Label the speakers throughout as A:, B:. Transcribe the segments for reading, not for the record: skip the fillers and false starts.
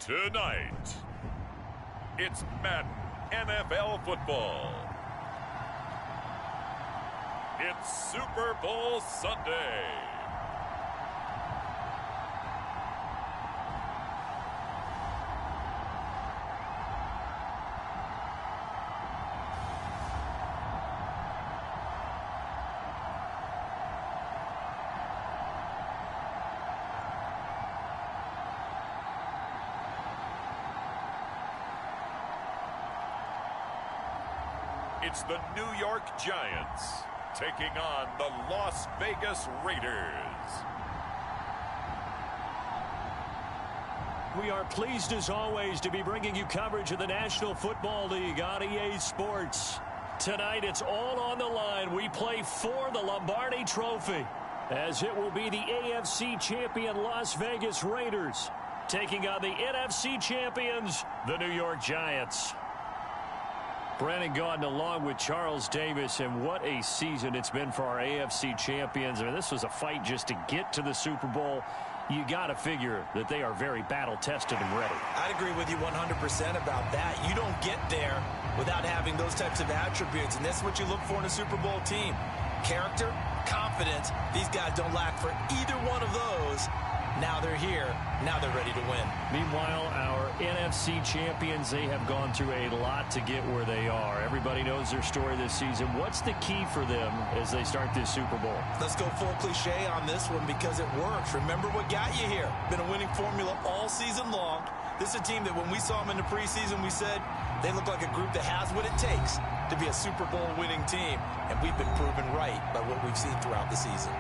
A: Tonight, it's Madden NFL football. It's Super Bowl Sunday. It's the New York Giants taking on the Las Vegas Raiders.
B: We are pleased as always to be bringing you coverage of the National Football League on EA Sports. Tonight it's all on the line. We play for the Lombardi Trophy, as it will be the AFC champion Las Vegas Raiders taking on the NFC champions, the New York Giants. Brandon Gaudin along with Charles Davis, and what a season it's been for our AFC champions. I mean, this was a fight just to get to the Super Bowl. You got to figure that they are very battle-tested and ready.
C: I'd agree with you 100% about that. You don't get there without having those types of attributes, and that's what you look for in a Super Bowl team. Character, confidence. These guys don't lack for either one of those. Now they're here. Now they're ready to win.
B: Meanwhile, our NFC champions, they have gone through a lot to get where they are. Everybody knows their story this season. What's the key for them as they start this Super Bowl?
C: Let's go full cliche on this one because it works. Remember what got you here. Been a winning formula all season long. This is a team that when we saw them in the preseason, we said they look like a group that has what it takes to be a Super Bowl winning team. And we've been proven right by what we've seen throughout the season.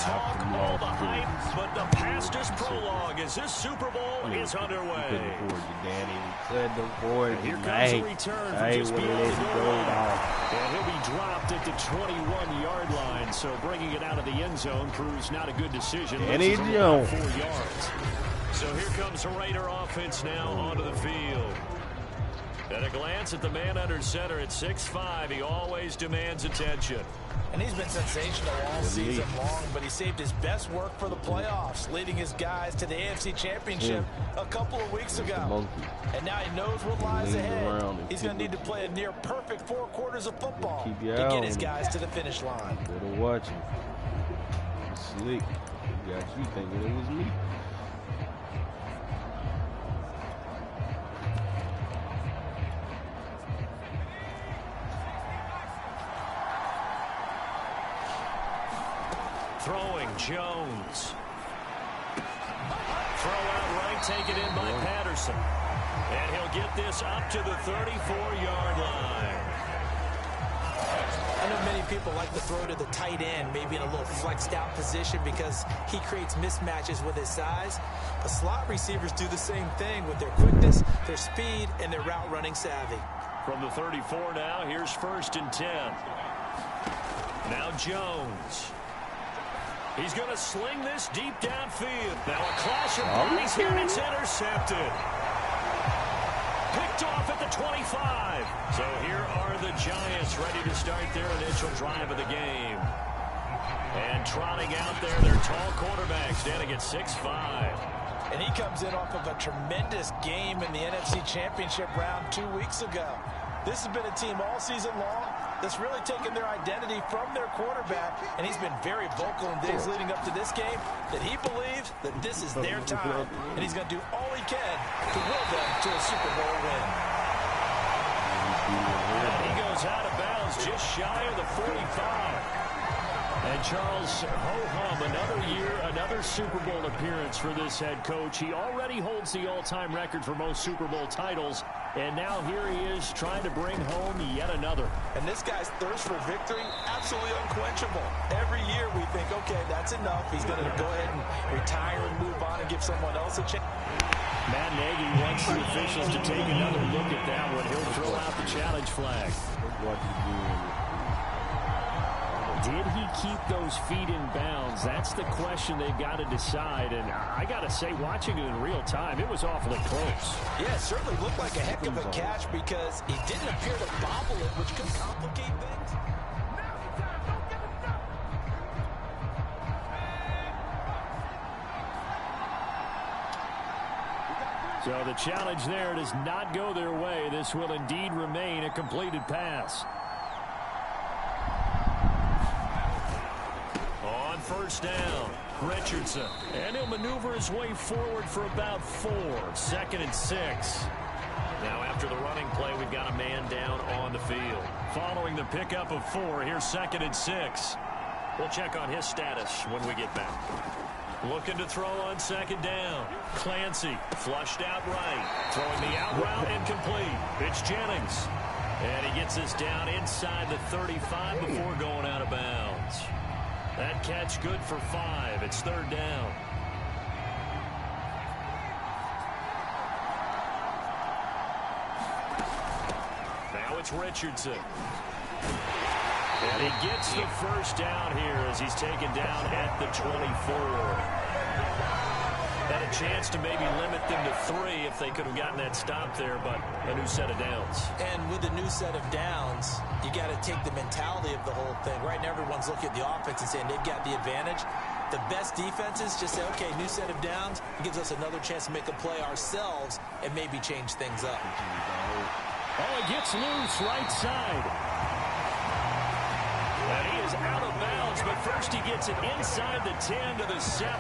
B: talk, all the hype, but the fastest prologue as this Super Bowl is underway. And here comes a return from just beyond the goal line. And he'll be dropped at the 21-yard line, so bringing it out of the end zone proves not a good decision. And he's 4 yards. So here comes the Raider offense now onto the field. At a glance at the man under center at 6'5", he always demands attention.
C: And he's been sensational all season long, but he saved his best work for the playoffs, leading his guys to the AFC Championship a couple of weeks ago. And now he knows what lies ahead. He's going to need to play a near-perfect 4 quarters of football to get his guys to the finish line.
D: Better watch him. Slick. Got you thinking it was me.
B: Throwing Jones. Throw out right, taken in by Patterson. And he'll get this up to the 34-yard line.
C: I know many people like to throw to the tight end, maybe in a little flexed out position because he creates mismatches with his size. But slot receivers do the same thing with their quickness, their speed, and their route running savvy.
B: From the 34 now, here's 1st and 10. Now Jones. He's going to sling this deep downfield. Now a clash of bodies here, and it's intercepted. Picked off at the 25. So here are the Giants ready to start their initial drive of the game. And trotting out there, their tall quarterback standing at 6'5".
C: And he comes in off of a tremendous game in the NFC Championship round 2 weeks ago. This has been a team all season long that's really taken their identity from their quarterback, and he's been very vocal in days leading up to this game that he believes that this is their time, and he's going to do all he can to will them to a Super Bowl win.
B: And he goes out of bounds just shy of the 45. And Charles, ho-hum, another year, another Super Bowl appearance for this head coach. He already holds the all-time record for most Super Bowl titles, and now here he is trying to bring home yet another.
C: And this guy's thirst for victory, absolutely unquenchable. Every year we think, okay, that's enough. He's going to go ahead and retire and move on and give someone else a chance.
B: Matt Nagy wants the officials to take another look at that one. He'll throw out the challenge flag. Did he keep those feet in bounds? That's the question they've got to decide. And I got to say, watching it in real time, it was awfully close.
C: Yeah, it certainly looked like a heck of a catch because he didn't appear to bobble it, which could complicate things.
B: So the challenge there does not go their way. This will indeed remain a completed pass. On 1st down, Richardson. And he'll maneuver his way forward for about 4. 2nd and 6. Now after the running play, we've got a man down on the field. Following the pickup of 4, here's 2nd and 6. We'll check on his status when we get back. Looking to throw on 2nd down. Clancy flushed out right. Throwing the out route incomplete. It's Jennings. And he gets this down inside the 35 before going out of bounds. That catch good for 5. It's 3rd down. Now it's Richardson. And he gets the 1st down here as he's taken down at the 24. Had a chance to maybe limit them to 3 if they could have gotten that stop there, but a new set of downs.
C: And with a new set of downs, you got to take the mentality of the whole thing. Right now, everyone's looking at the offense and saying they've got the advantage. The best defenses just say, okay, new set of downs. It gives us another chance to make a play ourselves and maybe change things up.
B: Oh, it gets loose right side. And he is out of bounds, but first he gets it inside the 10 to the 7.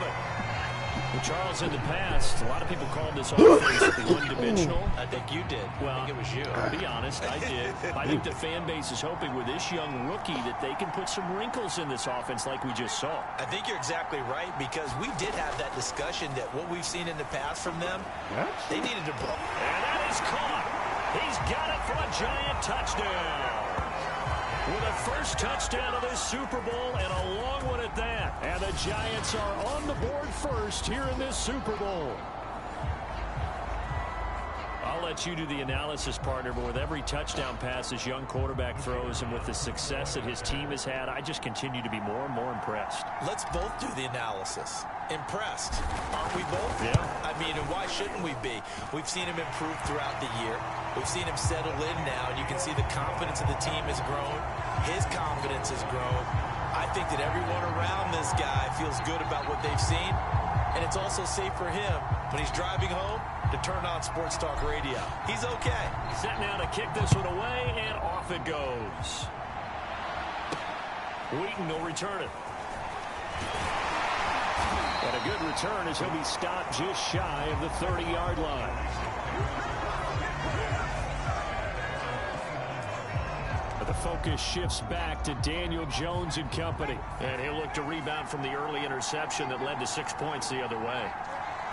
B: Well, Charles, in the past, a lot of people called this offense one-dimensional.
C: I think you did.
B: Well,
C: I think it was you.
B: To be honest, I did. I think the fan base is hoping with this young rookie that they can put some wrinkles in this offense like we just saw.
C: I think you're exactly right because we did have that discussion that what we've seen in the past from them, they needed to blow.
B: And that is caught. He's got it for a giant touchdown. With a first touchdown of this Super Bowl and a long one at that. And the Giants are on the board first here in this Super Bowl. I'll let you do the analysis, partner, but with every touchdown pass this young quarterback throws and with the success that his team has had, I just continue to be more and more impressed.
C: Let's both do the analysis. Impressed. Aren't we both?
B: Yeah.
C: I mean, and why shouldn't we be? We've seen him improve throughout the year. We've seen him settle in now, and you can see the confidence of the team has grown. His confidence has grown. I think that everyone around this guy feels good about what they've seen, and it's also safe for him when he's driving home to turn on Sports Talk Radio. He's okay.
B: Set now to kick this one away, and off it goes. Wheaton will return it. And a good return as he'll be stopped just shy of the 30-yard line. But the focus shifts back to Daniel Jones and company. And he'll look to rebound from the early interception that led to 6 points the other way.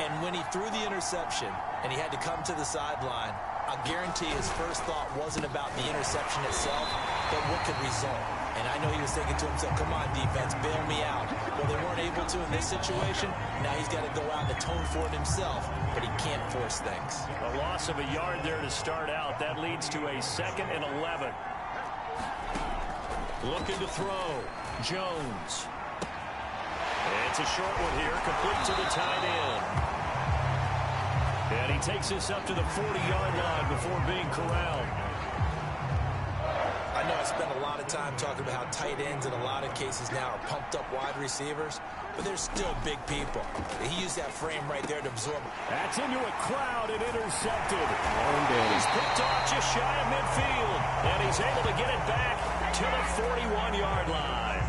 C: And when he threw the interception and he had to come to the sideline, I guarantee his first thought wasn't about the interception itself, but what could result. And I know he was thinking to himself, come on, defense, bail me out. Well, they weren't able to in this situation. Now he's got to go out and atone for it himself, but he can't force things.
B: A loss of a yard there to start out. That leads to a 2nd and 11. Looking to throw. Jones. It's a short one here, complete to the tight end. And he takes this up to the 40-yard line before being corralled.
C: I know I spent a lot of time talking about how tight ends in a lot of cases now are pumped-up wide receivers, but they're still big people. He used that frame right there to absorb.
B: That's into a crowd and intercepted. He's picked off just shy of midfield, and he's able to get it back to the 41-yard line.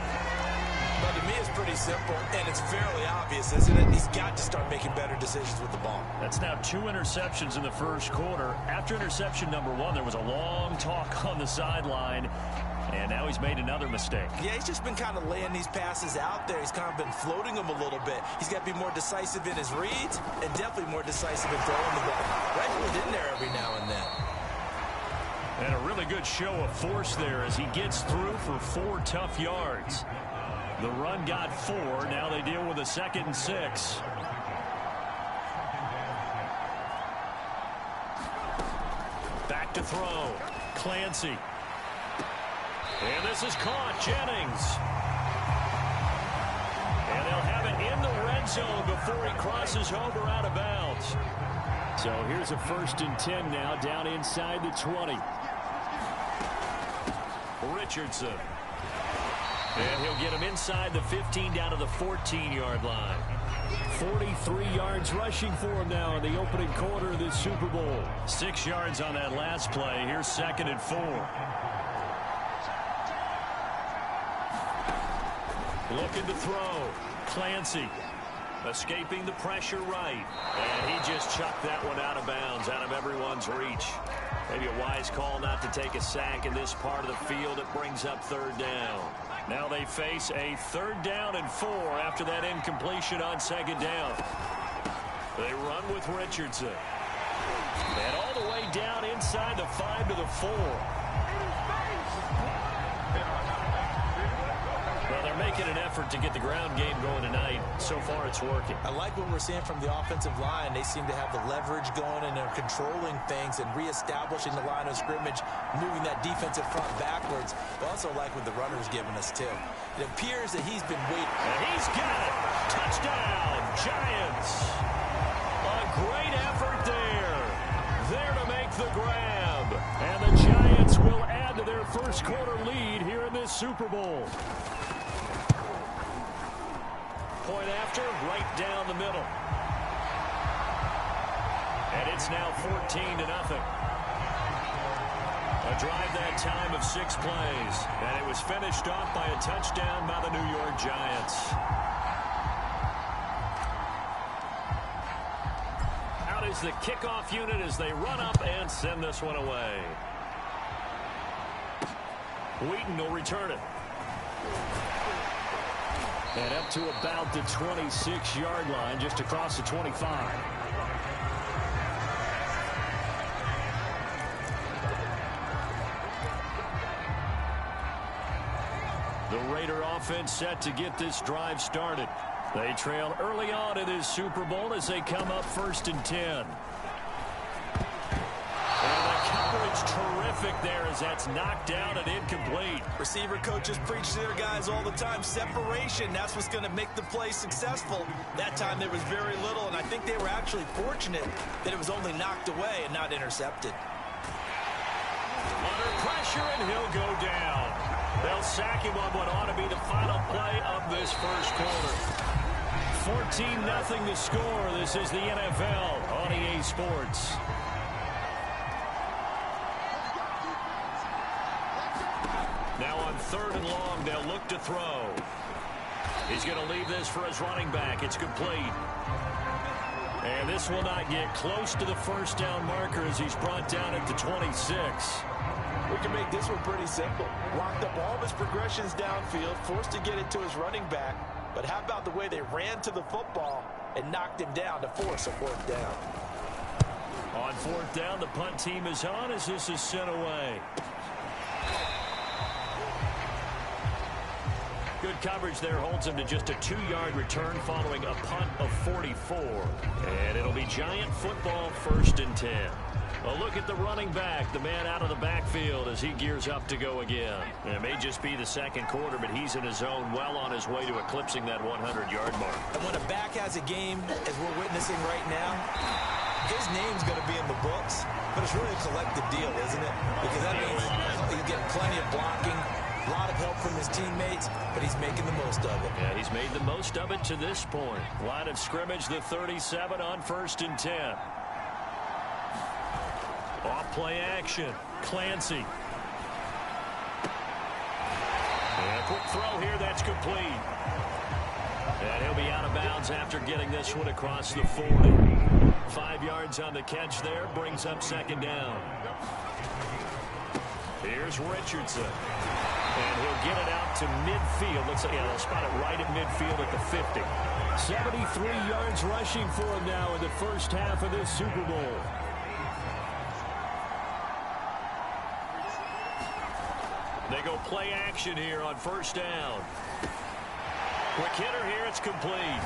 C: But to me, it's pretty simple, and it's fairly obvious, isn't it? He's got to start making better decisions with the ball.
B: That's now 2 interceptions in the first quarter. After interception number 1, there was a long talk on the sideline, and now he's made another mistake.
C: Yeah, he's just been kind of laying these passes out there. He's kind of been floating them a little bit. He's got to be more decisive in his reads and definitely more decisive in throwing the ball. Rifled in there every now and then.
B: And a really good show of force there as he gets through for 4 tough yards. The run got 4. Now they deal with a 2nd and 6. Back to throw. Clancy. And this is caught. Jennings. And they'll have it in the red zone before he crosses over out of bounds. So here's a 1st and 10 now down inside the 20. Richardson. And he'll get him inside the 15 down to the 14-yard line. 43 yards rushing for him now in the opening quarter of this Super Bowl. 6 yards on that last play. Here's 2nd and 4. Looking to throw. Clancy. Escaping the pressure right. And he just chucked that one out of bounds, out of everyone's reach. Maybe a wise call not to take a sack in this part of the field. It brings up 3rd down. Now they face a 3rd down and 4 after that incompletion on 2nd down. They run with Richardson. And all the way down inside the 5 to the 4. Well, they're making an effort to get the ground game going tonight. So far, it's working.
C: I like what we're seeing from the offensive line. They seem to have the leverage going, and they're controlling things and reestablishing the line of scrimmage, moving that defensive front backwards. I also like what the runner's giving us, too. It appears that he's been waiting.
B: And he's got it. Touchdown, Giants. A great effort there. There to make the grab. And the Giants will add to their first quarter lead here in this Super Bowl. Point after, right down the middle. And it's now 14-0. A drive that time of 6 plays. And it was finished off by a touchdown by the New York Giants. Out is the kickoff unit as they run up and send this one away. Wheaton will return it. And up to about the 26-yard line, just across the 25. The Raider offense set to get this drive started. They trail early on in this Super Bowl as they come up 1st and 10. And the coverage terrific there as that's knocked down and incomplete.
C: Receiver coaches preach to their guys all the time. Separation, that's what's going to make the play successful. That time there was very little, and I think they were actually fortunate that it was only knocked away and not intercepted.
B: Under pressure, and he'll go down. They'll sack him on what ought to be the final play of this first quarter. 14-0 the score. This is the NFL on EA Sports. Now on 3rd and long, they'll look to throw. He's going to leave this for his running back. It's complete. And this will not get close to the first down marker as he's brought down at the 26.
C: We can make this one pretty simple. Locked up all of his progressions downfield, forced to get it to his running back. But how about the way they ran to the football and knocked him down to force a 4th down?
B: On 4th down, the punt team is on as this is sent away. Good coverage there holds him to just a 2-yard return following a punt of 44. And it'll be Giant football 1st and 10. A look at the running back, the man out of the backfield as he gears up to go again. It may just be the 2nd quarter, but he's in his zone, well on his way to eclipsing that 100-yard mark. And when a back has a game, as we're witnessing right now, his name's going to be in the books, but it's really a collective deal, isn't it? Because that means he's getting plenty of blocking, a lot of help from his teammates, but he's making the most of it. Yeah, he's made the most of it to this point. Line of scrimmage, the 37 on 1st and 10. Off play action. Clancy. And a quick throw here. That's complete. And he'll be out of bounds after getting this one across the 40. 5 yards on the catch there. Brings up 2nd down. Here's Richardson. And he'll get it out to midfield. Looks like, yeah, they'll spot it right at midfield at the 50. 73 yards rushing for him now in the first half of this Super Bowl. They go play action here on 1st down. Quick hitter here, it's complete.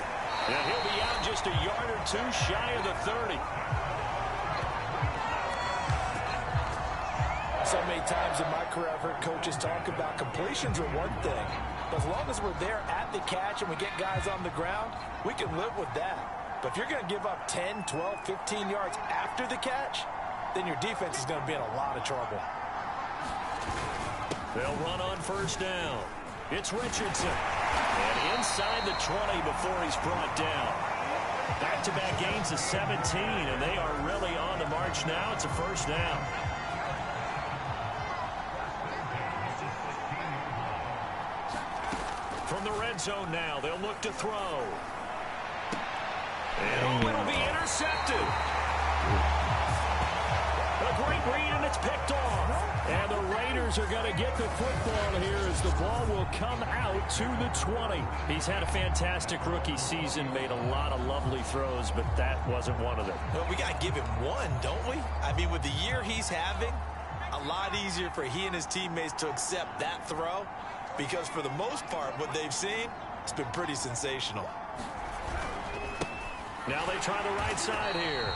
B: And he'll be out just a yard or 2 shy of the 30. So many times in my career I've heard coaches talk about completions are one thing. But as long as we're there at the catch and we get guys on the ground, we can live with that. But if you're going to give up 10, 12, 15 yards after the catch, then your defense is going to be in a lot of trouble. They'll run on 1st down. It's Richardson. And inside the 20 before he's brought down. Back-to-back gains of 17, and they are really on the march now. It's a 1st down. From the red zone now, they'll look to throw. And it'll be intercepted. A great read, and it's picked off. And the Raiders are going to get the football here as the ball will come out to the 20. He's had a fantastic rookie season, made a lot of lovely throws, but that wasn't one of them.
C: Well, we got to give him one, don't we? I mean, with the year he's having, a lot easier for he and his teammates to accept that throw because for the most part, what they've seen, it's been pretty sensational.
B: Now they try the right side here.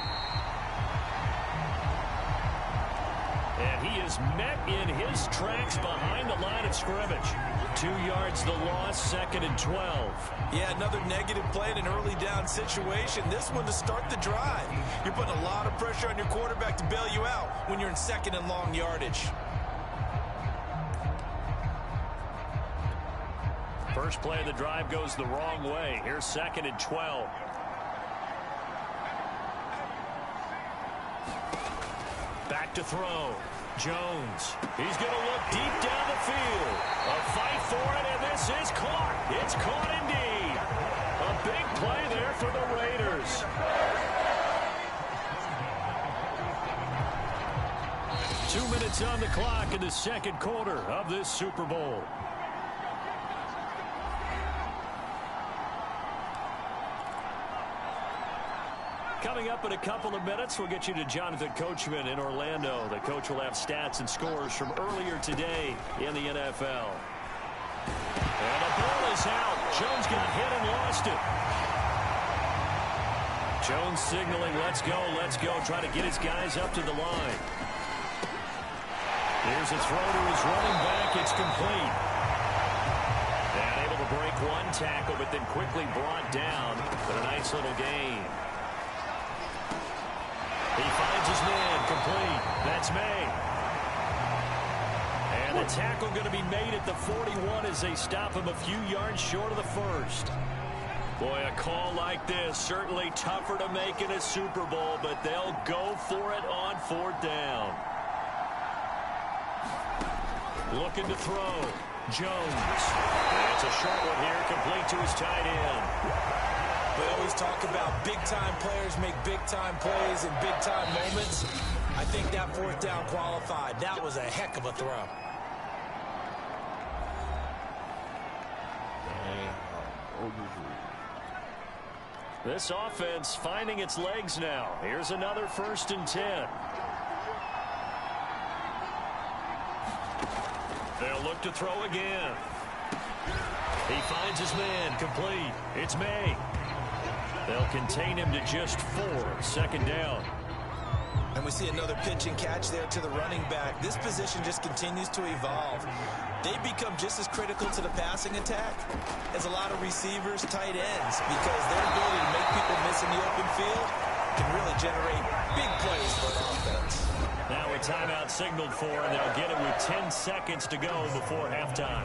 B: And he is met in his tracks behind the line of scrimmage. 2 yards the loss, 2nd and 12.
C: Yeah, another negative play in an early down situation. This one to start the drive. You're putting a lot of pressure on your quarterback to bail you out when you're in 2nd and long yardage.
B: First play of the drive goes the wrong way. Here's 2nd and 12. Back to throw. Jones. He's going to look deep down the field. A fight for it, and this is caught. It's caught indeed. A big play there for the Raiders. 2 minutes on the clock in the 2nd quarter of this Super Bowl. Coming up in a couple of minutes, we'll get you to Jonathan Coachman in Orlando. The coach will have stats and scores from earlier today in the NFL. And a ball this out. Jones got hit and lost it. Jones signaling, let's go, trying to get his guys up to the line. Here's a throw to his running back. It's complete. And able to break one tackle, but then quickly brought down. But a nice little gain. He finds his man, complete. That's May. And the tackle going to be made at the 41 as they stop him a few yards short of the first. Boy, a call like this, certainly tougher to make in a Super Bowl, but they'll go for it on 4th down. Looking to throw. Jones. It's a short one here, complete to his tight end.
C: We always talk about big-time players make big-time plays in big-time moments. I think that 4th down qualified. That was a heck of a throw.
B: This offense finding its legs now. Here's another 1st and 10. They'll look to throw again. He finds his man, complete. It's May. They'll contain him to just 4. 2nd down.
C: And we see another pitch and catch there to the running back. This position just continues to evolve. They become just as critical to the passing attack as a lot of receivers, tight ends, because their ability to make people miss in the open field can really generate big plays for an offense.
B: Now a timeout signaled for, and they'll get it with 10 seconds to go before halftime.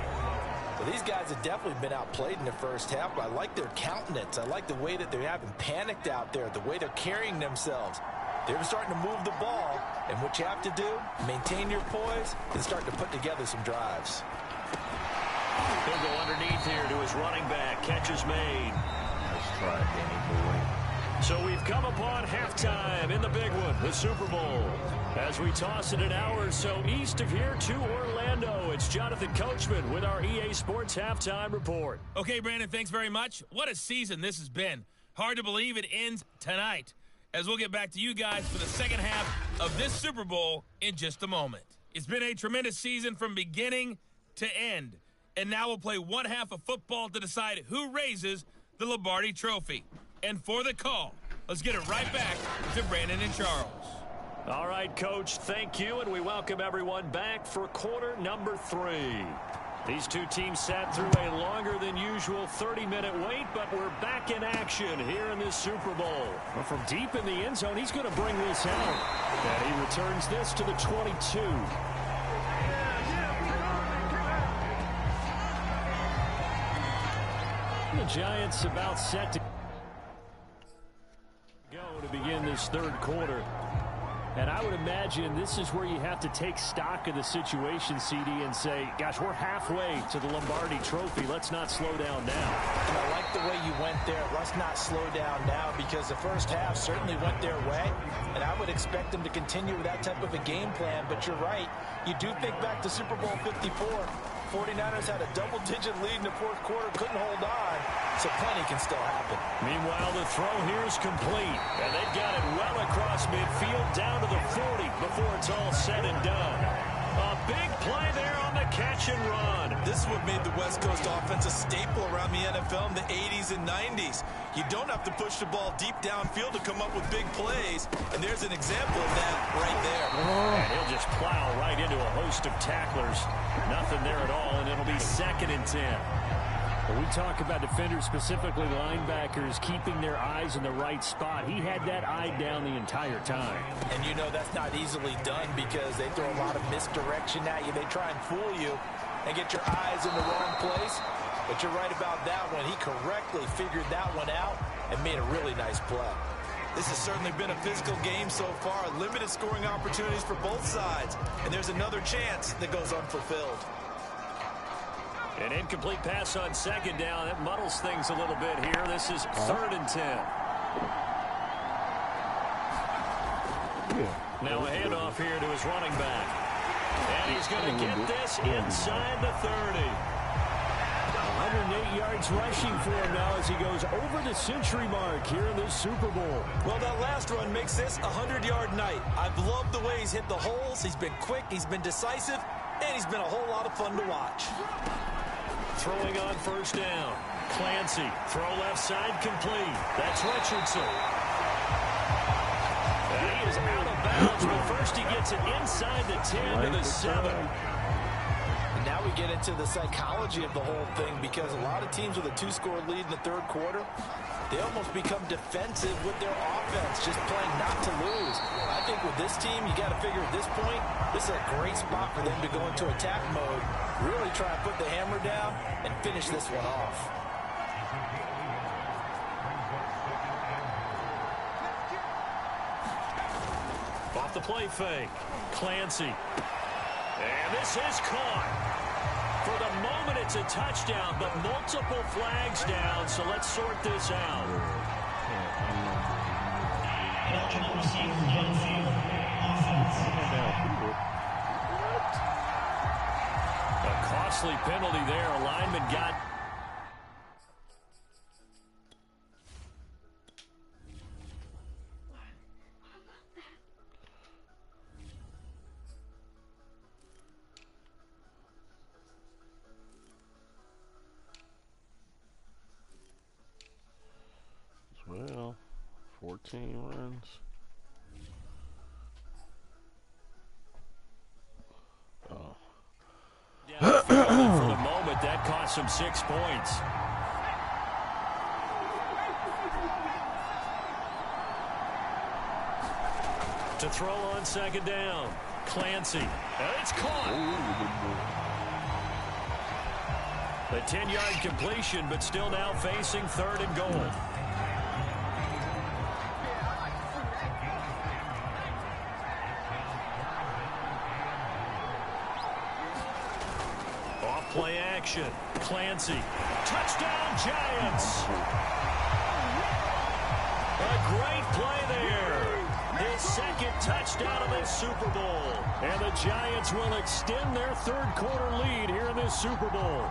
C: Well, these guys have definitely been outplayed in the first half, but I like their countenance. I like the way that they haven't panicked out there, the way they're carrying themselves. They're starting to move the ball, and what you have to do, maintain your poise and start to put together some drives.
B: He'll go underneath here to his running back. Catch is made.
D: Nice try, Danny boy.
B: So we've come upon halftime in the big one, the Super Bowl. As we toss it an hour or so east of here to Orlando, it's Jonathan Coachman with our EA Sports Halftime Report.
E: Okay, Brandon, thanks very much. What a season this has been. Hard to believe it ends tonight, as we'll get back to you guys for the second half of this Super Bowl in just a moment. It's been a tremendous season from beginning to end, and now we'll play one half of football to decide who raises the Lombardi Trophy. And for the call, let's get it right back to Brandon and Charles.
B: All right, Coach, thank you, and we welcome everyone back for quarter number 3. These two teams sat through a longer than usual 30-minute wait, but we're back in action here in this Super Bowl. Well, from deep in the end zone, he's going to bring this out. And he returns this to the 22. The Giants about set to go to begin this 3rd quarter. And I would imagine this is where you have to take stock of the situation, CD, and say, gosh, we're halfway to the Lombardi Trophy. Let's not slow down now.
C: And I like the way you went there. Let's not slow down now, because the first half certainly went their way. And I would expect them to continue with that type of a game plan. But you're right. You do think back to Super Bowl 54. 49ers had a double-digit lead in the 4th quarter, couldn't hold on, so plenty can still happen.
B: Meanwhile, the throw here is complete, and they've got it well across midfield down to the 40 before it's all said and done. A big play there on the catch and run.
C: This is what made the West Coast offense a staple around the NFL in the 80s and 90s. You don't have to push the ball deep downfield to come up with big plays, and there's an example of that right there.
B: And he'll just plow right into a host of tacklers. Nothing there at all, and it'll be 2nd and 10. When we talk about defenders, specifically linebackers, keeping their eyes in the right spot, he had that eye down the entire time.
C: And you know that's not easily done, because they throw a lot of misdirection at you. They try and fool you and get your eyes in the wrong place. But you're right about that one. He correctly figured that one out and made a really nice play. This has certainly been a physical game so far. Limited scoring opportunities for both sides. And there's another chance that goes unfulfilled.
B: An incomplete pass on 2nd down. That muddles things a little bit here. This is 3rd and 10. Now a handoff here to his running back. And he's going to get this inside the 30. 108 yards rushing for him now as he goes over the century mark here in this Super Bowl.
C: Well, that last run makes this a 100-yard night. I've loved the way he's hit the holes. He's been quick, he's been decisive, and he's been a whole lot of fun to watch.
B: Throwing on first down. Clancy. Throw left side complete. That's Richardson. And he is out of bounds, but first he gets it inside the 10 to the 7.
C: And now we get into the psychology of the whole thing, because a lot of teams with a 2-score lead in the third quarter, they almost become defensive with their offense, just playing not to lose. I think with this team, you got to figure at this point, this is a great spot for them to go into attack mode, really try and put the hammer down and finish this one off.
B: Off the play fake. Clancy. And this is caught. For the moment, it's a touchdown, but multiple flags down, so let's sort this out. A costly penalty there. A lineman got...
D: Well, 14 runs. Oh.
B: For the moment, that cost him 6 points. To throw on second down. Clancy. And it's caught. A 10-yard completion, but still now facing third and goal. Play action. Clancy. Touchdown, Giants. A great play there. His second touchdown of this Super Bowl. And the Giants will extend their third quarter lead here in this Super Bowl.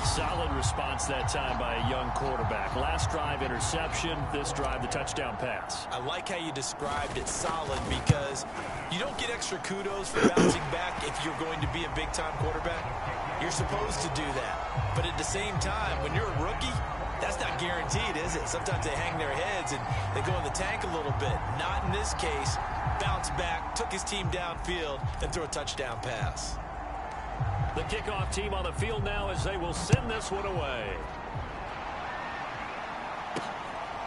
B: Solid response that time by a young quarterback. Last drive, interception. This drive, the touchdown pass.
C: I like how you described it solid, because you don't get extra kudos for bouncing back if you're going to be a big-time quarterback. You're supposed to do that. But at the same time, when you're a rookie, that's not guaranteed, is it? Sometimes they hang their heads and they go in the tank a little bit. Not in this case. Bounced back, took his team downfield, and threw a touchdown pass.
B: The kickoff team on the field now as they will send this one away.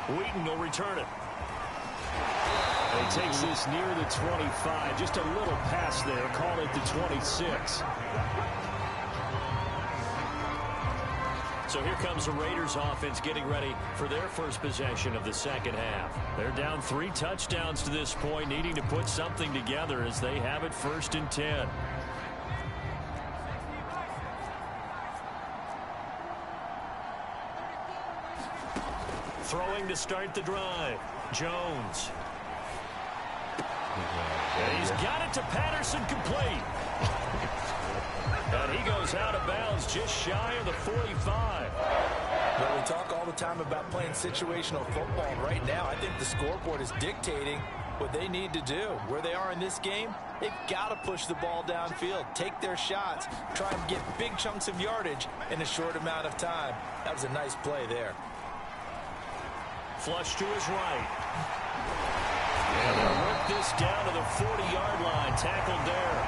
B: Wheaton will return it. He takes this near the 25. Just a little pass there. Call it the 26. So here comes the Raiders offense getting ready for their first possession of the second half. They're down 3 touchdowns to this point, needing to put something together as they have it 1st and 10. Throwing to start the drive. Jones. And he's got it to Patterson, complete. And he goes out of bounds just shy of the 45.
C: Well, we talk all the time about playing situational football. Right now, I think the scoreboard is dictating what they need to do. Where they are in this game, they've got to push the ball downfield, take their shots, try and get big chunks of yardage in a short amount of time. That was a nice play there.
B: Flush to his right. And they'll work this down to the 40-yard line. Tackled there.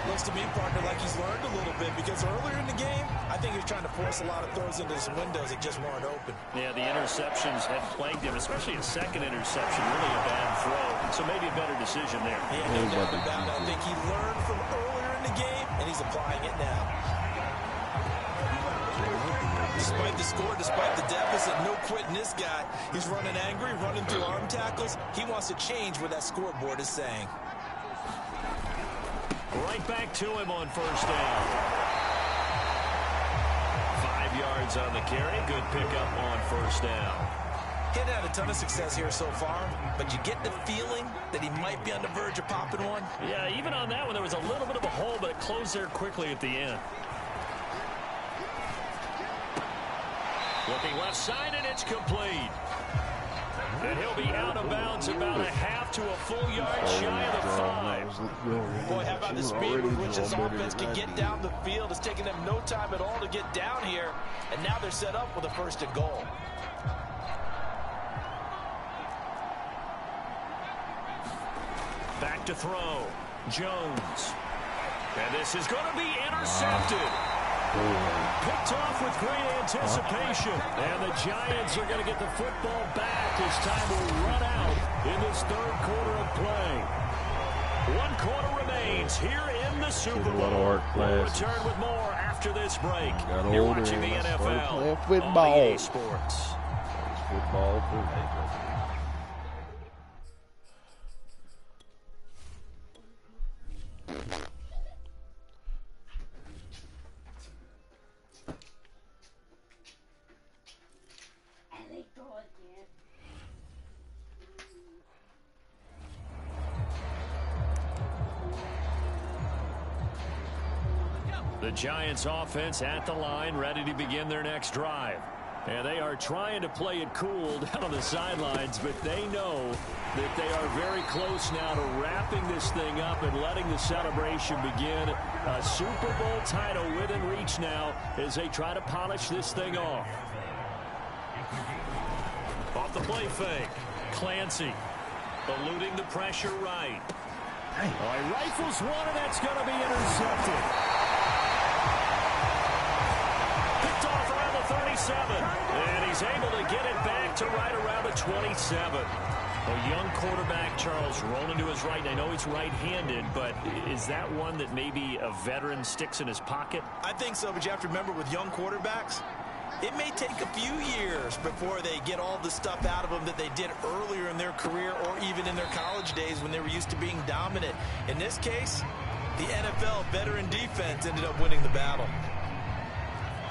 C: Looks to me, partner, like he's learned a little bit, because earlier in the game, I think he was trying to force a lot of throws into some windows that just weren't open.
B: Yeah, the interceptions have plagued him, especially a second interception. Really a bad throw. So maybe a better decision there.
C: Yeah, no doubt about it. I think he learned from earlier in the game, and he's applying it now. Despite the score, despite the deficit, no quitting this guy. He's running angry, running through arm tackles. He wants to change what that scoreboard is saying.
B: Right back to him on first down. 5 yards on the carry. Good pickup on first down.
C: He hadn't had a ton of success here so far, but you get the feeling that he might be on the verge of popping one.
B: Yeah, even on that one, there was a little bit of a hole, but it closed there quickly at the end. Looking left side, and it's complete. And he'll be out of bounds about a half to a full yard shy of the 5.
C: Boy, how about the speed with which this offense can get down the field? It's taken them no time at all to get down here, and now they're set up with a 1st and goal.
B: Back to throw. Jones. And this is going to be intercepted. Picked off with great anticipation. And the Giants are going to get the football back as time will run out in this 3rd quarter of play. 1 quarter remains here in the Super Bowl. We'll return with more after this break. You're watching the NFL on EA Sports.
D: Football.
B: The Giants offense at the line, ready to begin their next drive. And they are trying to play it cool down on the sidelines, but they know that they are very close now to wrapping this thing up and letting the celebration begin. A Super Bowl title within reach now as they try to polish this thing off. Off the play fake. Clancy eluding the pressure right. Oh, he rifles one, and that's going to be intercepted. Picked off around the 37, and he's able to get it back to right around the 27. A young quarterback, Charles, rolling to his right. I know he's right-handed, but is that one that maybe a veteran sticks in his pocket?
C: I think so, but you have to remember with young quarterbacks, it may take a few years before they get all the stuff out of them that they did earlier in their career or even in their college days when they were used to being dominant. In this case, the NFL veteran defense ended up winning the battle.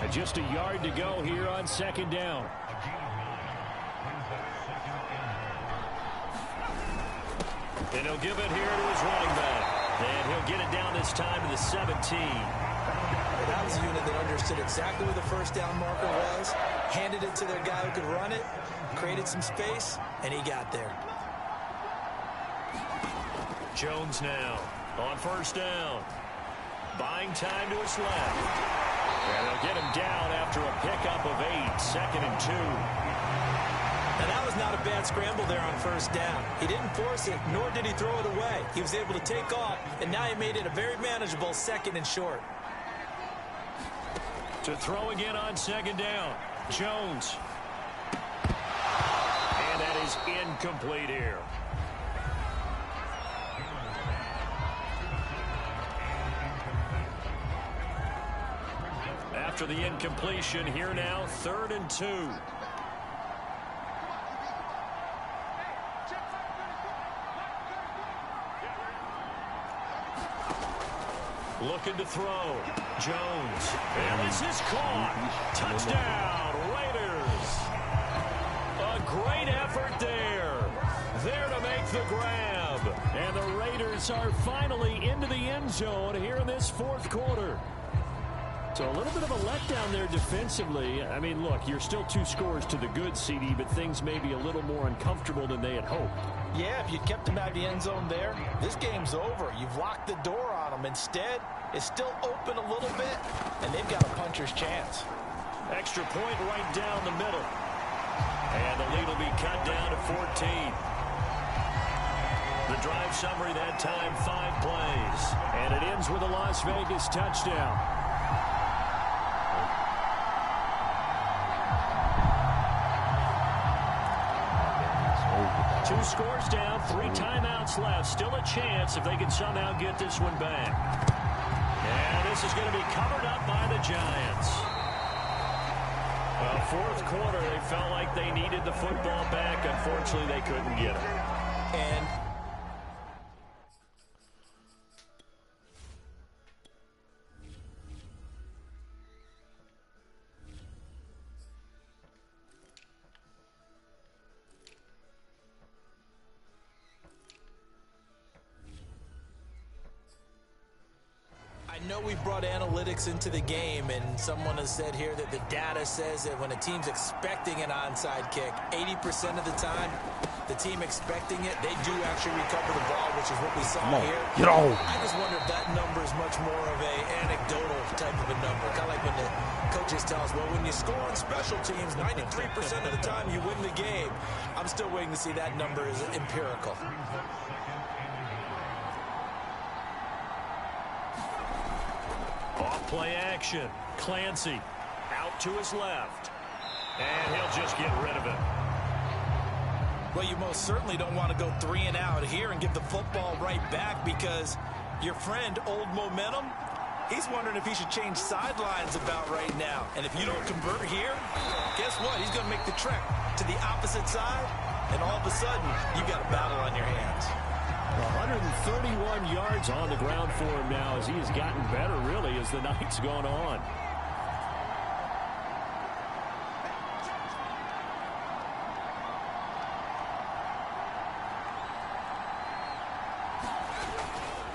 B: And just a yard to go here on 2nd down. And he'll give it here to his running back. And he'll get it down this time to the 17.
C: That was a unit that understood exactly where the 1st down marker was, handed it to their guy who could run it, created some space, and he got there.
B: Jones now on 1st down. Buying time to his left. And they'll get him down after a pickup of 8, 2nd and 2.
C: And that was not a bad scramble there on 1st down. He didn't force it, nor did he throw it away. He was able to take off, and now he made it a very manageable 2nd and short.
B: To throw again on 2nd down. Jones. And that is incomplete here. After the incompletion, here now, 3rd and 2. Looking to throw. Jones. And this is caught. Touchdown, Raiders. A great effort there. There to make the grab. And the Raiders are finally into the end zone here in this 4th quarter. So a little bit of a letdown there defensively. I mean, look, you're still 2 scores to the good, CD, but things may be a little more uncomfortable than they had hoped. Yeah, if you kept them out of the end zone there, this game's over. You've locked the door on them. Instead, it's still open a little bit, and they've got a puncher's chance. Extra point right down the middle. And the lead will be cut down to 14. The drive summary that time, 5 plays. And it ends with a Las Vegas touchdown. 2 scores down, 3 timeouts left. Still a chance if they can somehow get this one back. And this is going to be covered up by the Giants. Well, 4th quarter, they felt like they needed the football back. Unfortunately, they couldn't get it.
C: And I know we've brought analytics into the game, and someone has said here that the data says that when a team's expecting an onside kick, 80% of the time, the team expecting it, they do actually recover the ball, which is what we saw here.
D: Get on.
C: I just wonder if that number is much more of a anecdotal type of a number. Kind of like when the coaches tell us, well, when you score on special teams, 93% of the time you win the game. I'm still waiting to see that number is empirical.
B: Off play action. Clancy out to his left. And he'll just get rid of it.
C: Well, you most certainly don't want to go 3 and out here and give the football right back, because your friend, Old Momentum, he's wondering if he should change sidelines about right now. And if you don't convert here, guess what? He's going to make the trek to the opposite side, and all of a sudden, you've got a battle on your hands.
B: 131 yards on the ground for him now as he has gotten better, really, as the night's gone on.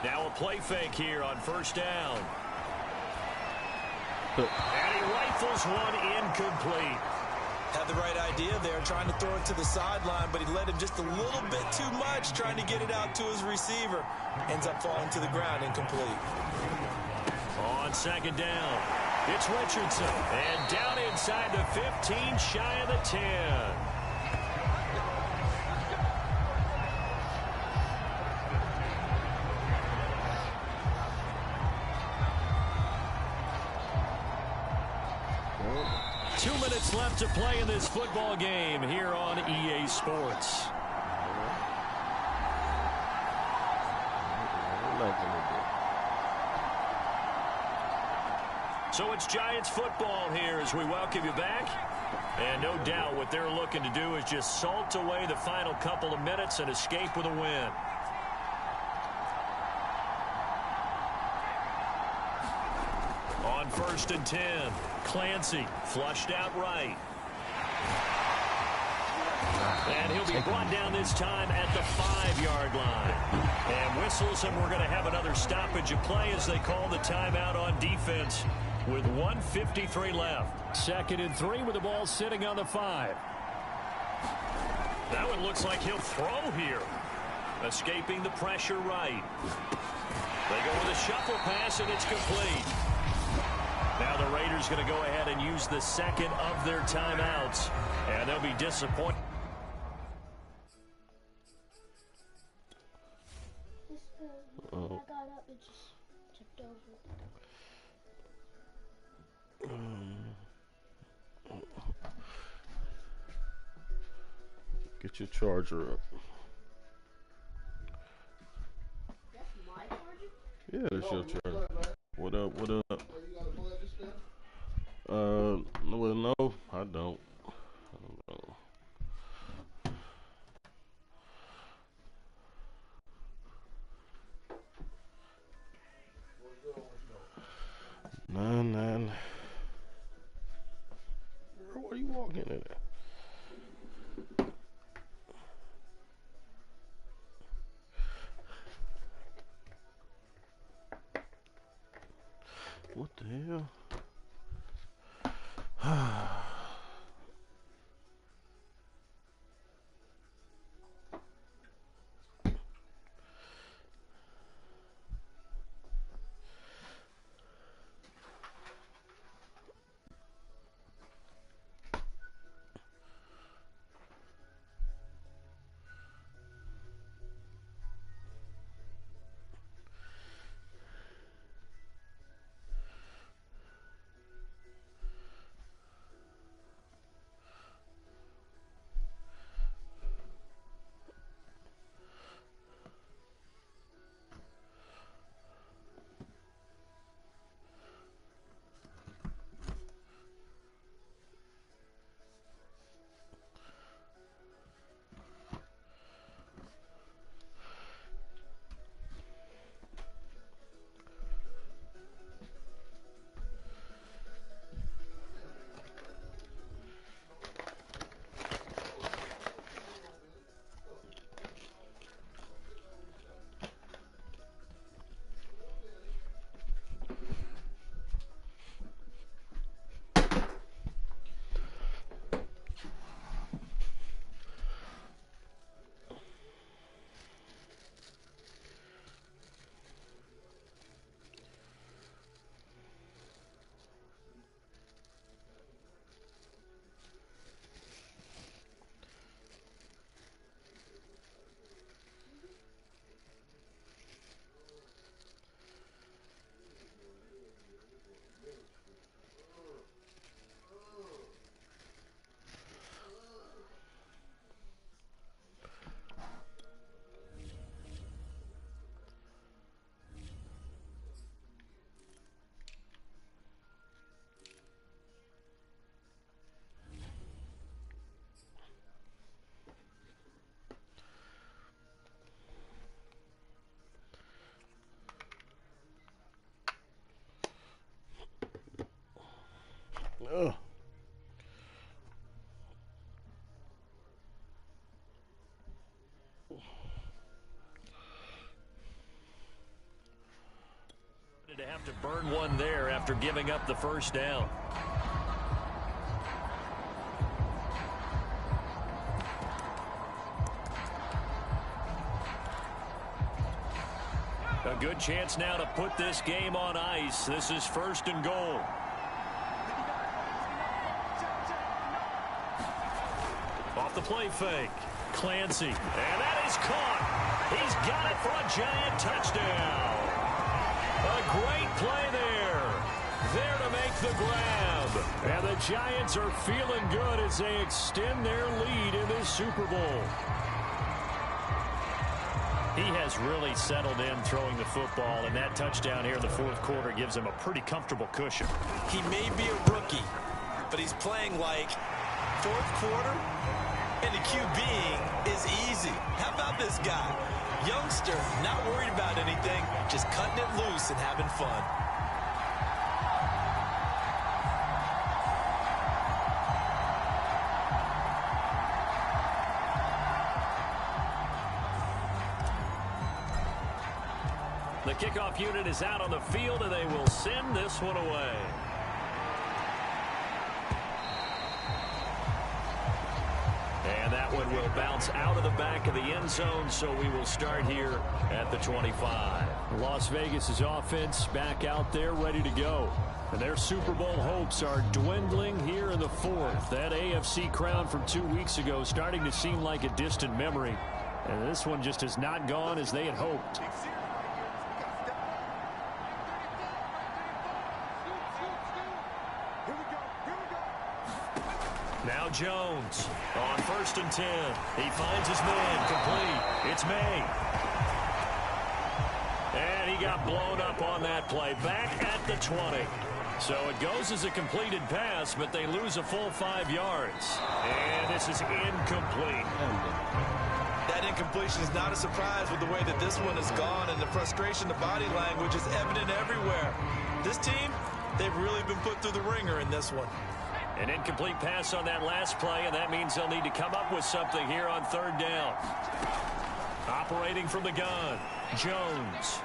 B: Now a play fake here on first down. And he rifles one incomplete.
C: Had the right idea there, trying to throw it to the sideline, but he led him just a little bit too much, trying to get it out to his receiver. Ends up falling to the ground, incomplete.
B: On second down, it's Richardson. And down inside the 15, shy of the 10. Left to play in this football game here on EA Sports. So it's Giants football here as we welcome you back. And no doubt what they're looking to do is just salt away the final couple of minutes and escape with a win. On first and 10, Clancy flushed out right. And he'll be brought down this time at the 5-yard line. And whistles, and we're going to have another stoppage of play as they call the timeout on defense with 1:53 left. Second and 3 with the ball sitting on the 5. That one looks like he'll throw here. Escaping the pressure right. They go with a shuffle pass, and it's complete. Now the Raiders going to go ahead and use the second of their timeouts, and they'll be disappointed.
F: I got up and just tipped over.
D: Get your charger up.
F: That's my charger?
D: Yeah, that's your charger. What up? What up? Well, no, I don't. Nine. Where are you walking in at? What the hell? Ugh.
B: To have to burn one there after giving up the first down. A good chance now to put this game on ice. This is 1st and goal. Off the play fake. Clancy. And that is caught. He's got it for a giant touchdown. A great play there. There to make the grab. And the Giants are feeling good as they extend their lead in this Super Bowl. He has really settled in throwing the football, and that touchdown here in the 4th quarter gives him a pretty comfortable cushion.
C: He may be a rookie, but he's playing like 4th quarter, and the QBing is easy. How about this guy? Youngster, not worried about anything, just cutting it loose and having fun.
B: The kickoff unit is out on the field, and they will send this one away. And that one will bounce out of the back of the end zone, so we will start here at the 25. Las Vegas' offense back out there ready to go. And their Super Bowl hopes are dwindling here in the 4th. That AFC crown from 2 weeks ago starting to seem like a distant memory. And this one just has not gone as they had hoped. Now Jones on 1st and 10. He finds his man complete. It's May. And he got blown up on that play. Back at the 20. So it goes as a completed pass, but they lose a full 5 yards. And this is incomplete.
C: That incompletion is not a surprise with the way that this one has gone, and the frustration, the body language is evident everywhere. This team, they've really been put through the ringer in this one.
B: An incomplete pass on that last play, and that means they'll need to come up with something here on 3rd down. Operating from the gun, Jones.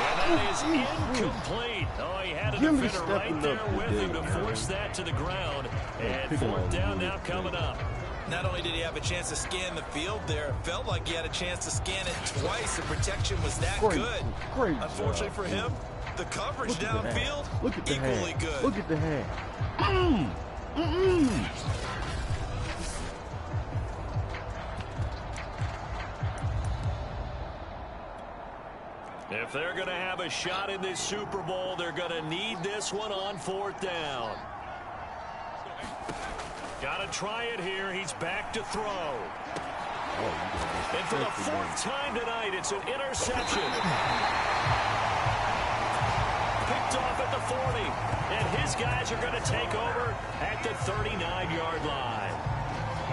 B: And that is incomplete. Oh, he had a defender right there with him to force that to the ground. And 4th down now coming up.
C: Not only did he have a chance to scan the field there, it felt like he had a chance to scan it twice. The protection was that good.
D: Great
C: Unfortunately for him, the coverage downfield, equally good.
D: Look at the hand.
B: If they're going to have a shot in this Super Bowl, they're going to need this one on 4th down. Got to try it here. He's back to throw. And for the 4th time tonight, it's an interception. Picked off at the 40. And his guys are going to take over at the 39-yard line.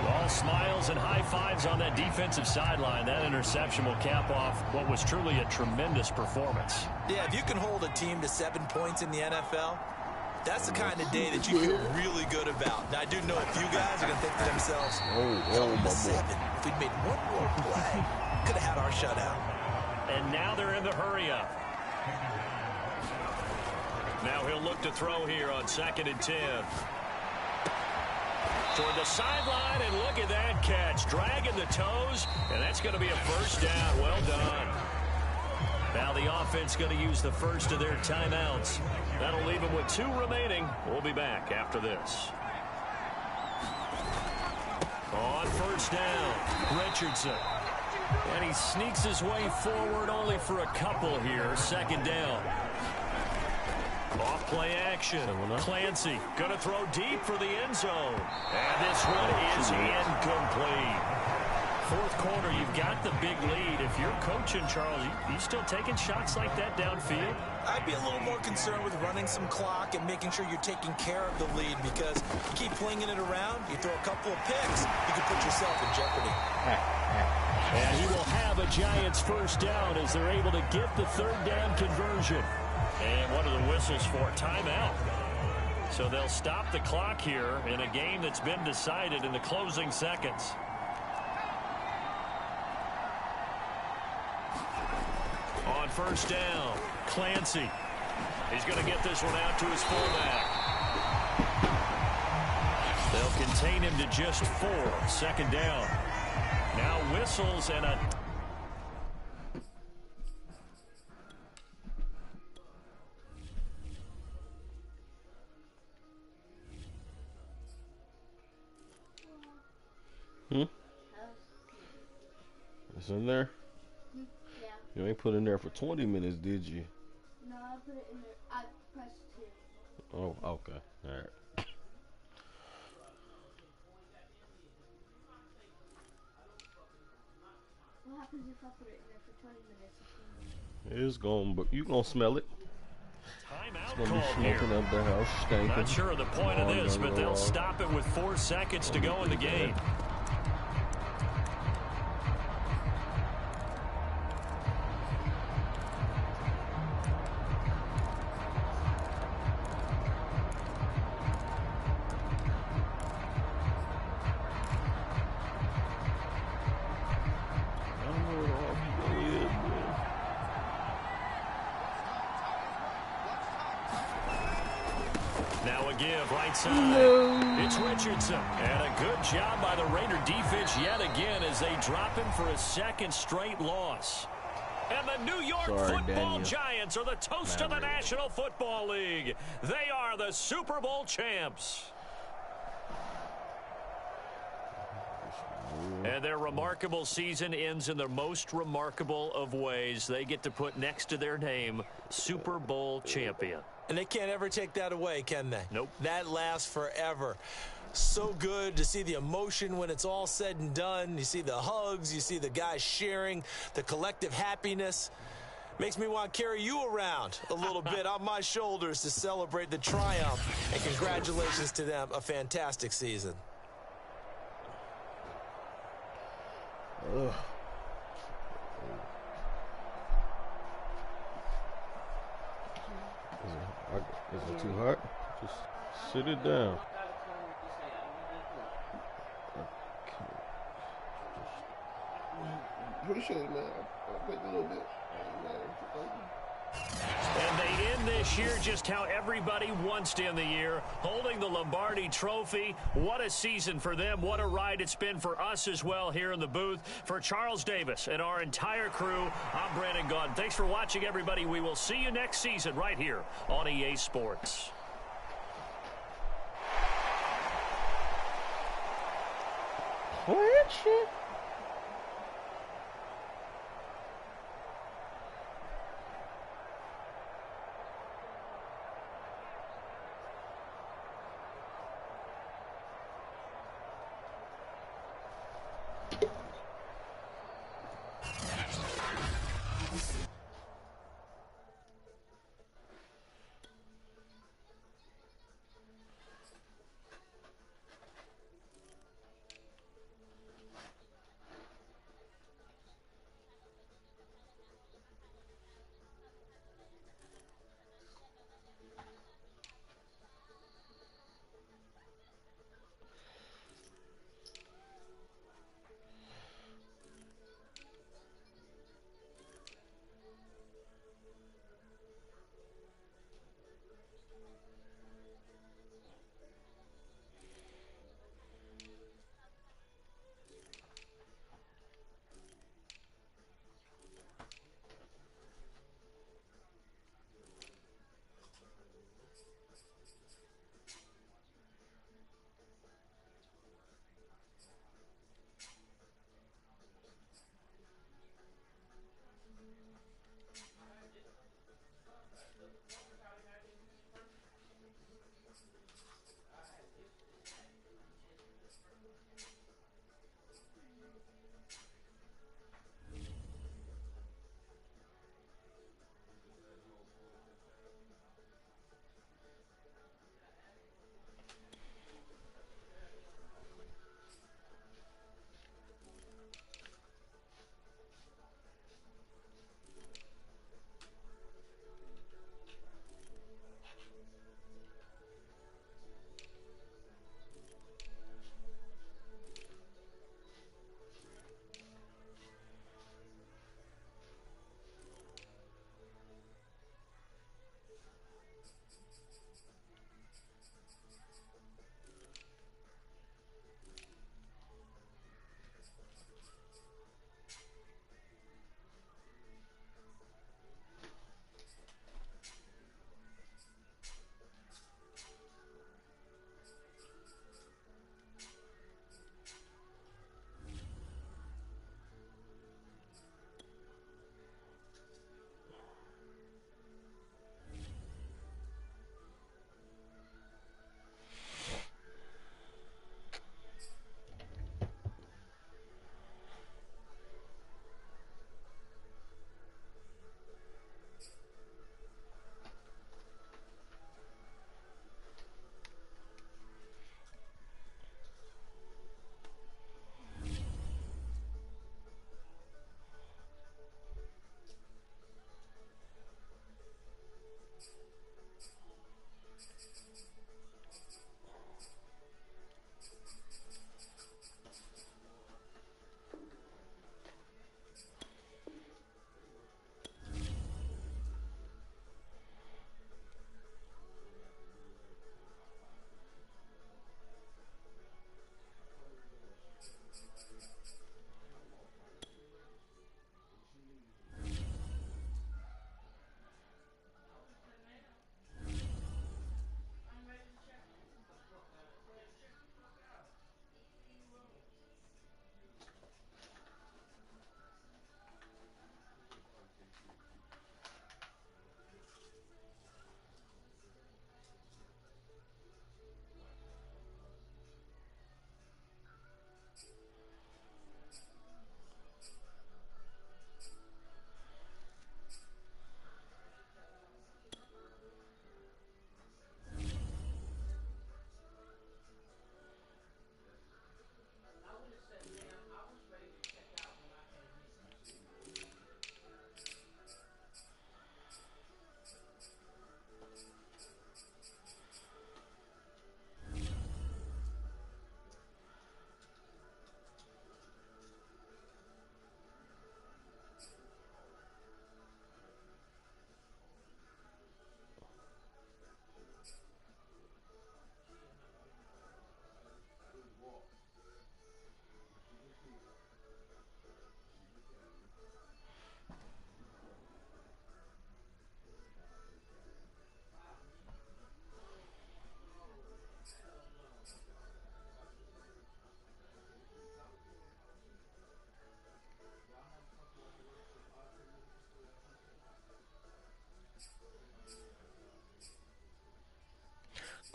B: All smiles and high fives on that defensive sideline. That interception will cap off what was truly a tremendous performance.
C: Yeah, if you can hold a team to 7 points in the NFL, that's the kind of day that you feel really good about. Now, I do know a few guys are going to think to themselves, my 7. If we'd made one more play, could have had our shutout.
B: And now they're in the hurry-up. Now he'll look to throw here on 2nd and 10. Toward the sideline, and look at that catch. Dragging the toes, and that's going to be a 1st down. Well done. Now the offense going to use the first of their timeouts. That'll leave them with 2 remaining. We'll be back after this. On 1st down, Richardson. And he sneaks his way forward only for a couple here. 2nd down. Off play action. Clancy going to throw deep for the end zone. And this one is incomplete. 4th quarter, you've got the big lead. If you're coaching, Charles, you still taking shots like that downfield?
C: I'd be a little more concerned with running some clock and making sure you're taking care of the lead, because you keep flinging it around, you throw a couple of picks, you can put yourself in jeopardy.
B: And he will have a Giants first down as they're able to get the third down conversion. And what are the whistles for? Timeout. So they'll stop the clock here in a game that's been decided in the closing seconds. On first down, Clancy. He's going to get this one out to his fullback. They'll contain him to just 4. Second down. Now whistles and a...
D: It's in there?
F: Yeah.
D: You ain't put in there for 20 minutes, did you?
F: No, I put it in there. I pressed 2.
D: Oh, okay. All right.
F: What happens if I put it in there for 20 minutes?
D: It's going, but you gonna smell it.
B: Timeout
D: It's gonna be
B: called here.
D: smoking up the house, stinking.
B: Not sure of the point of this, but they'll stop it with 4 seconds to go in the game. Now a give right side. It's Richardson. And a good job by the Raider defense yet again as they drop him for a second straight loss. And the New York Football Giants are the toast of the National Football League. They are the Super Bowl champs. And their remarkable season ends in the most remarkable of ways. They get to put next to their name, Super Bowl champion.
C: And they can't ever take that away, can they?
B: Nope.
C: That lasts forever. So good to see the emotion when it's all said and done. You see the hugs, you see the guys sharing, the collective happiness. Makes me want to carry you around a little bit on my shoulders to celebrate the triumph. And congratulations to them. A fantastic season.
D: Ugh. Is it too hot? Just sit it down.
G: Appreciate it, man. I'll take a little bit.
B: And they end this year just how everybody wants to end the year, holding the Lombardi Trophy. What a season for them. What a ride it's been for us as well here in the booth. For Charles Davis and our entire crew, I'm Brandon Gaudin. Thanks for watching, everybody. We will see you next season right here on EA Sports.
D: What shit?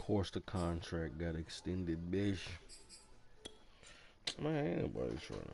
D: course, the contract got extended, bitch. Man, ain't nobody trying to.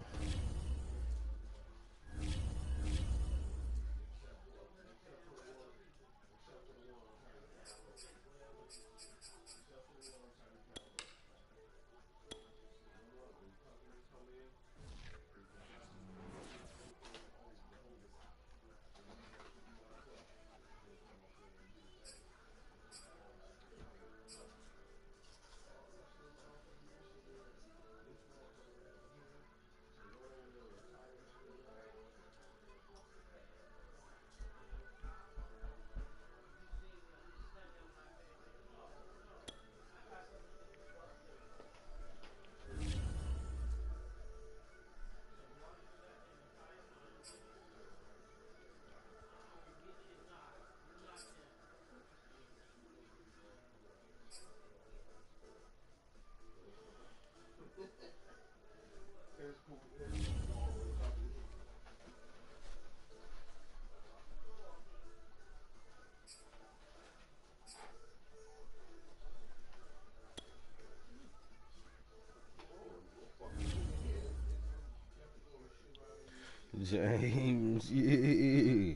D: James, yeah.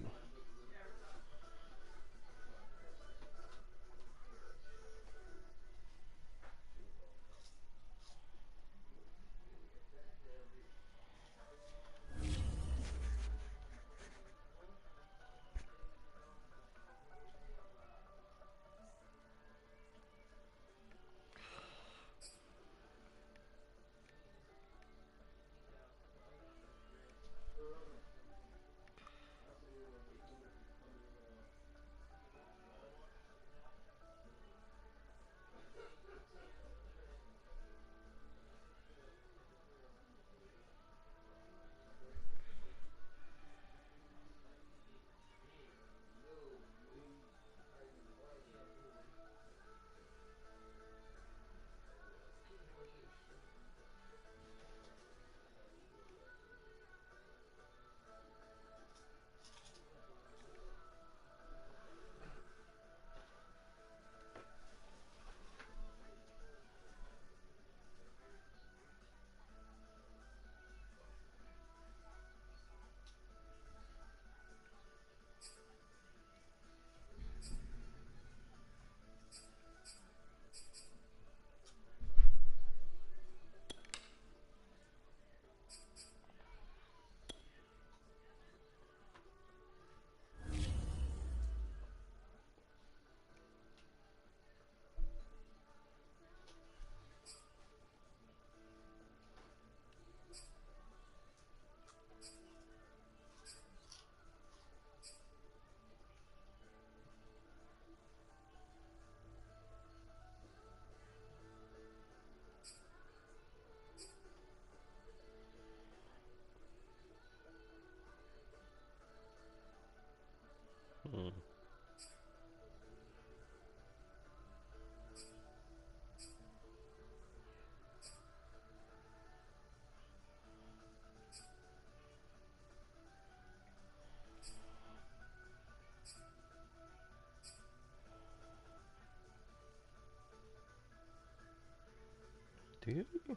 D: Did he?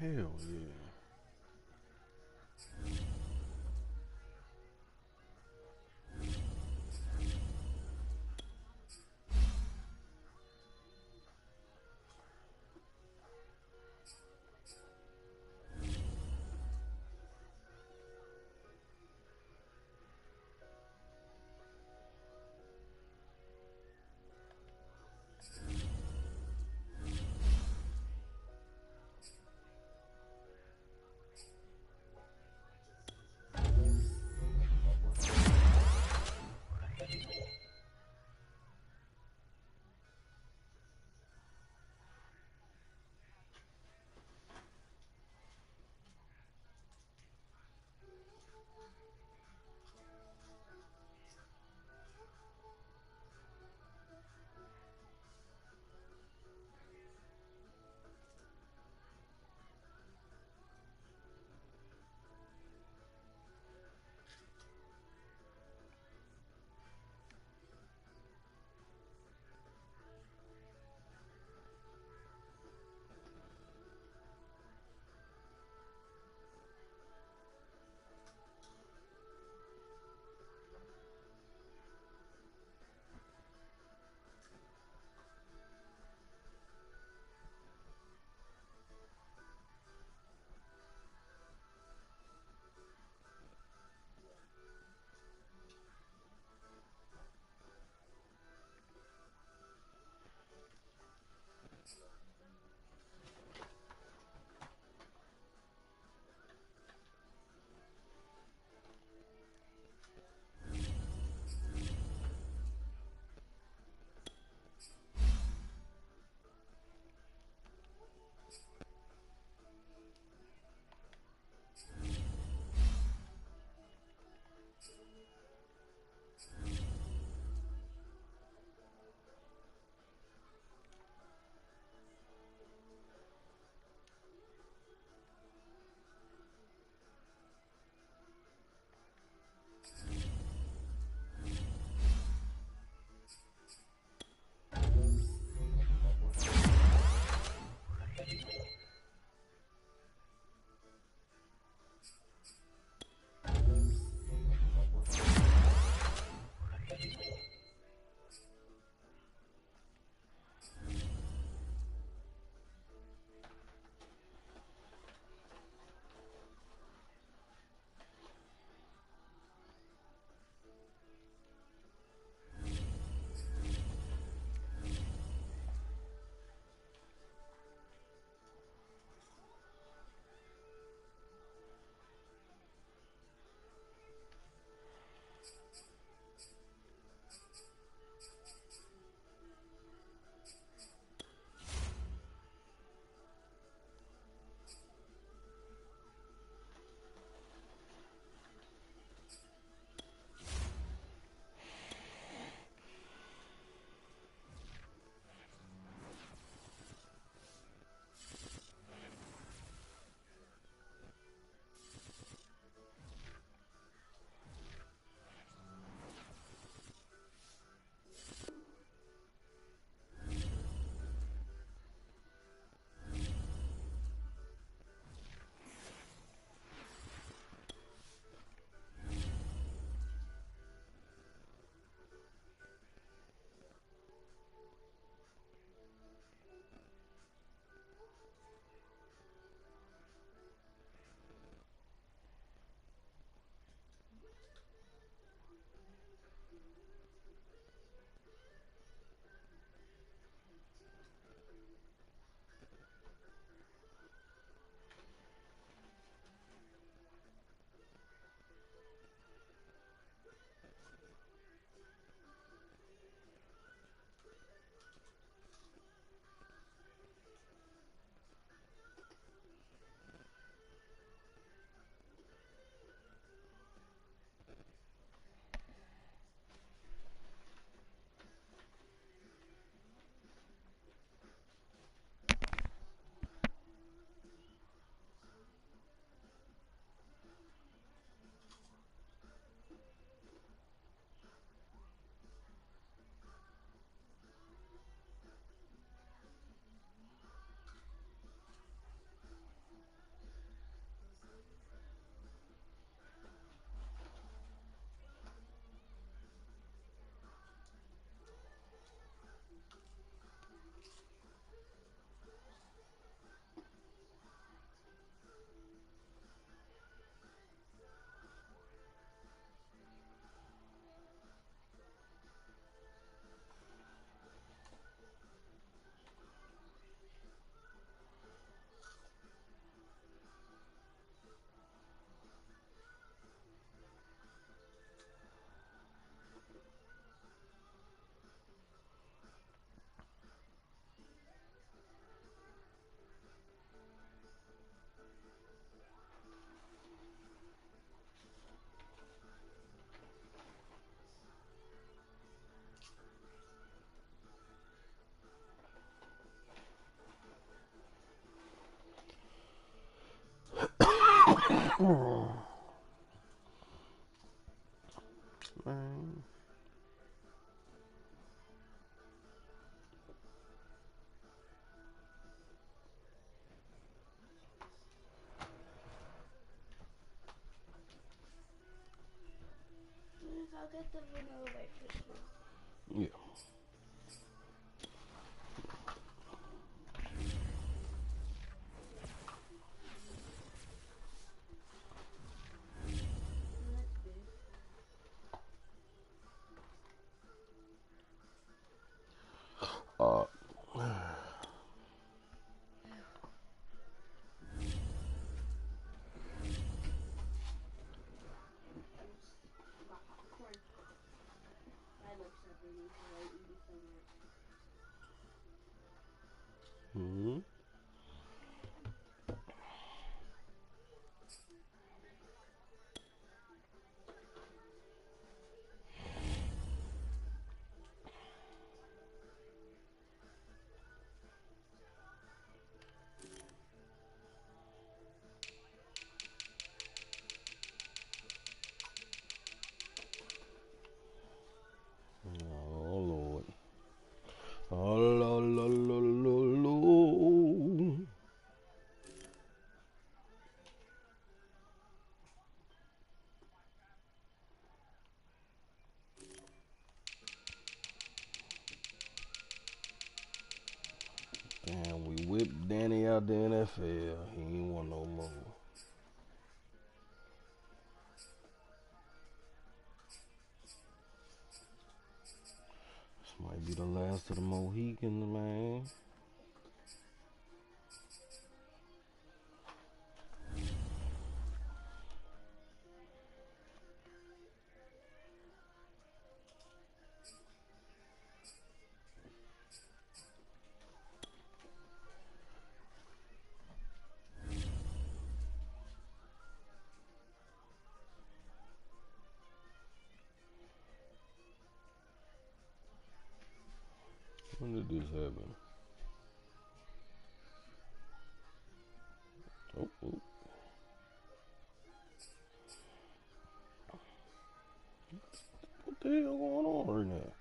D: Hell yeah. Man.
F: I'll get the vanilla white Christmas.
D: Yeah. Uh, hmm. Oh Lord. Oh Lord. Damn, we whipped Danny out the NFL. He ain't want no more. This might be the last of the Mohicans, man. When did this happen? Oh. What the hell going on right now?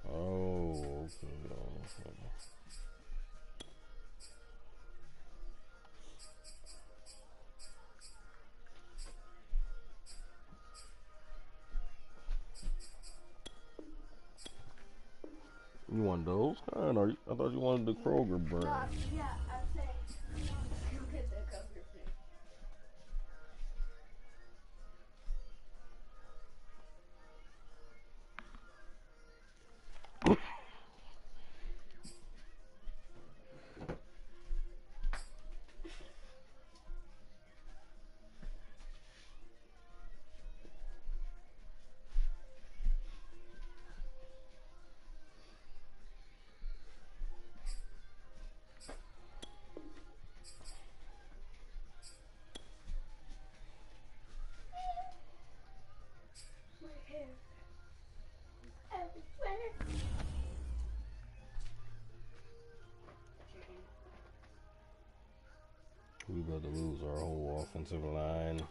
D: Oh, okay. You want those kind, or I thought you wanted the Kroger brand.
F: Yeah, I'm saying you get the cover thing. My hair everywhere.
D: We about to lose our whole offensive line.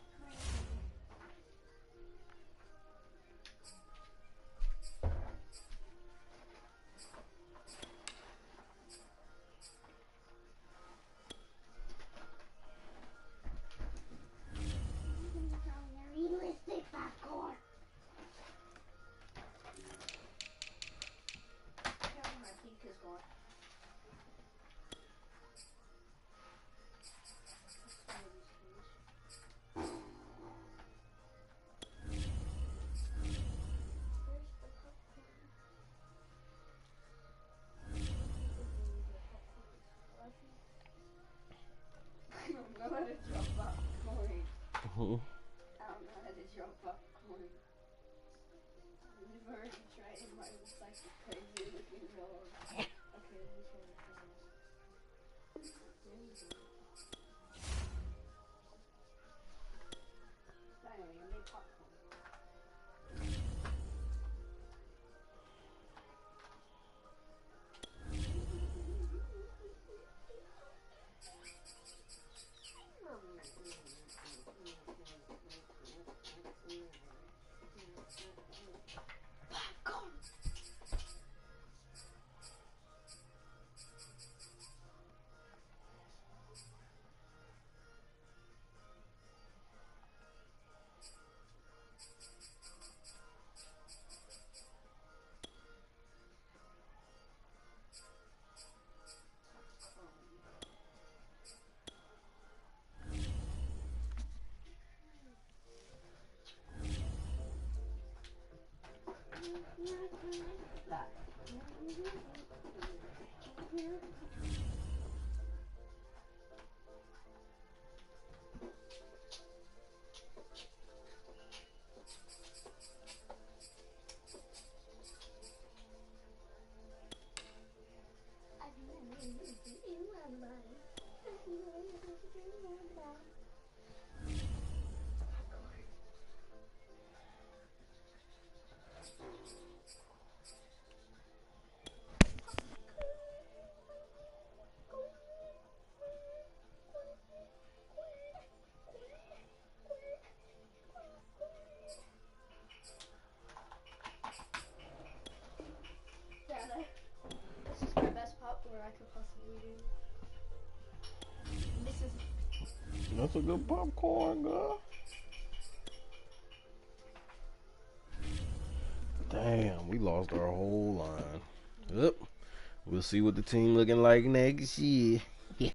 F: Realistic popcorn. My pink is gone. I don't know how to drop popcorn. I don't know how to drop popcorn. I've already tried it. Mine looks like a crazy looking dog. Okay, this one is there you go. So anyway, I made popcorn. Dada, this is my best popcorn I could possibly do. This is
D: That's a good popcorn, girl. Damn, we lost our whole line. Yep. We'll see what the team looking like next year.